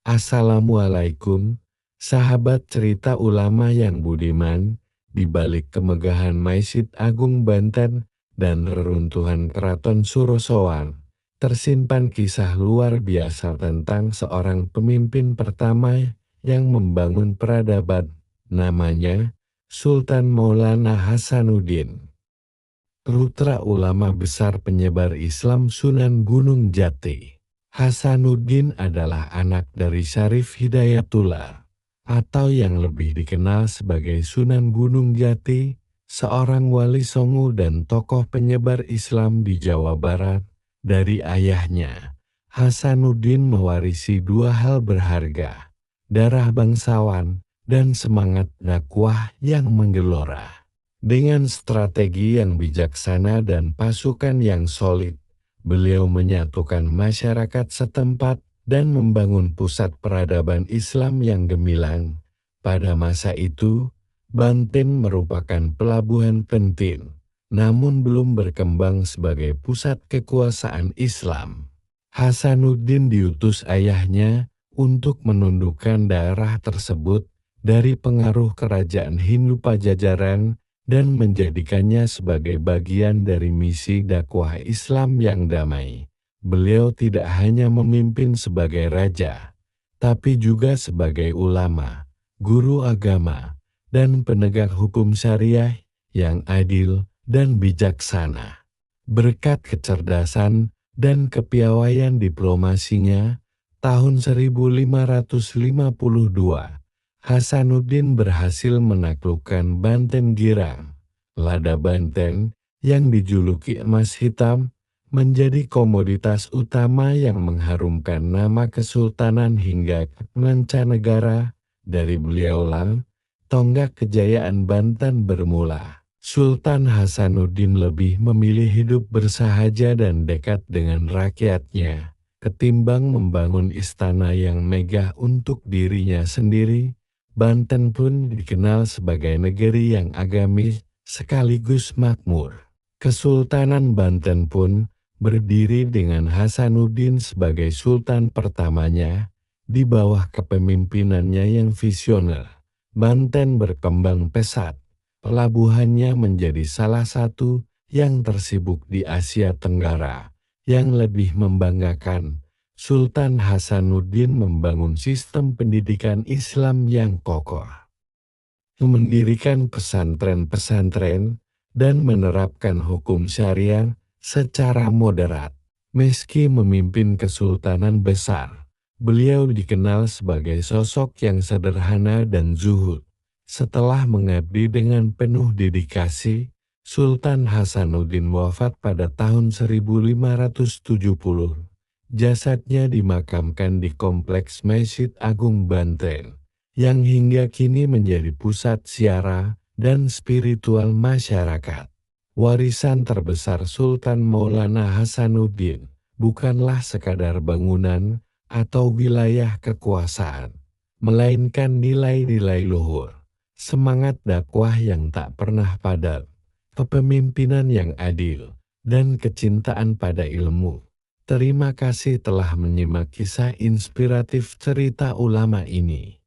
Assalamualaikum, sahabat cerita ulama yang budiman. Di balik kemegahan Masjid Agung Banten dan reruntuhan Keraton Surosowan, tersimpan kisah luar biasa tentang seorang pemimpin pertama yang membangun peradaban. Namanya Sultan Maulana Hasanuddin, putra ulama besar penyebar Islam Sunan Gunung Jati. Hasanuddin adalah anak dari Syarif Hidayatullah, atau yang lebih dikenal sebagai Sunan Gunung Jati, seorang wali songo dan tokoh penyebar Islam di Jawa Barat. Dari ayahnya, Hasanuddin mewarisi dua hal berharga: darah bangsawan dan semangat dakwah yang menggelora. Dengan strategi yang bijaksana dan pasukan yang solid, beliau menyatukan masyarakat setempat dan membangun pusat peradaban Islam yang gemilang. Pada masa itu, Banten merupakan pelabuhan penting, namun belum berkembang sebagai pusat kekuasaan Islam. Hasanuddin diutus ayahnya untuk menundukkan daerah tersebut dari pengaruh kerajaan Hindu Pajajaran dan menjadikannya sebagai bagian dari misi dakwah Islam yang damai. Beliau tidak hanya memimpin sebagai raja, tapi juga sebagai ulama, guru agama, dan penegak hukum syariah yang adil dan bijaksana. Berkat kecerdasan dan kepiawaian diplomasinya, tahun 1552, Hasanuddin berhasil menaklukkan Banten Girang. Lada Banten, yang dijuluki emas hitam, menjadi komoditas utama yang mengharumkan nama kesultanan hingga ke mancanegara. Dari beliaulah tonggak kejayaan Banten bermula. Sultan Hasanuddin lebih memilih hidup bersahaja dan dekat dengan rakyatnya, ketimbang membangun istana yang megah untuk dirinya sendiri. Banten pun dikenal sebagai negeri yang agamis sekaligus makmur. Kesultanan Banten pun berdiri dengan Hasanuddin sebagai sultan pertamanya. Di bawah kepemimpinannya yang visioner, Banten berkembang pesat. Pelabuhannya menjadi salah satu yang tersibuk di Asia Tenggara. Yang lebih membanggakan, Sultan Hasanuddin membangun sistem pendidikan Islam yang kokoh, mendirikan pesantren-pesantren, dan menerapkan hukum syariah secara moderat. Meski memimpin kesultanan besar, beliau dikenal sebagai sosok yang sederhana dan zuhud. Setelah mengabdi dengan penuh dedikasi, Sultan Hasanuddin wafat pada tahun 1570. Jasadnya dimakamkan di Kompleks Masjid Agung Banten, yang hingga kini menjadi pusat ziarah dan spiritual masyarakat. Warisan terbesar Sultan Maulana Hasanuddin bukanlah sekadar bangunan atau wilayah kekuasaan, melainkan nilai-nilai luhur, semangat dakwah yang tak pernah padam, kepemimpinan yang adil, dan kecintaan pada ilmu. Terima kasih telah menyimak kisah inspiratif cerita ulama ini.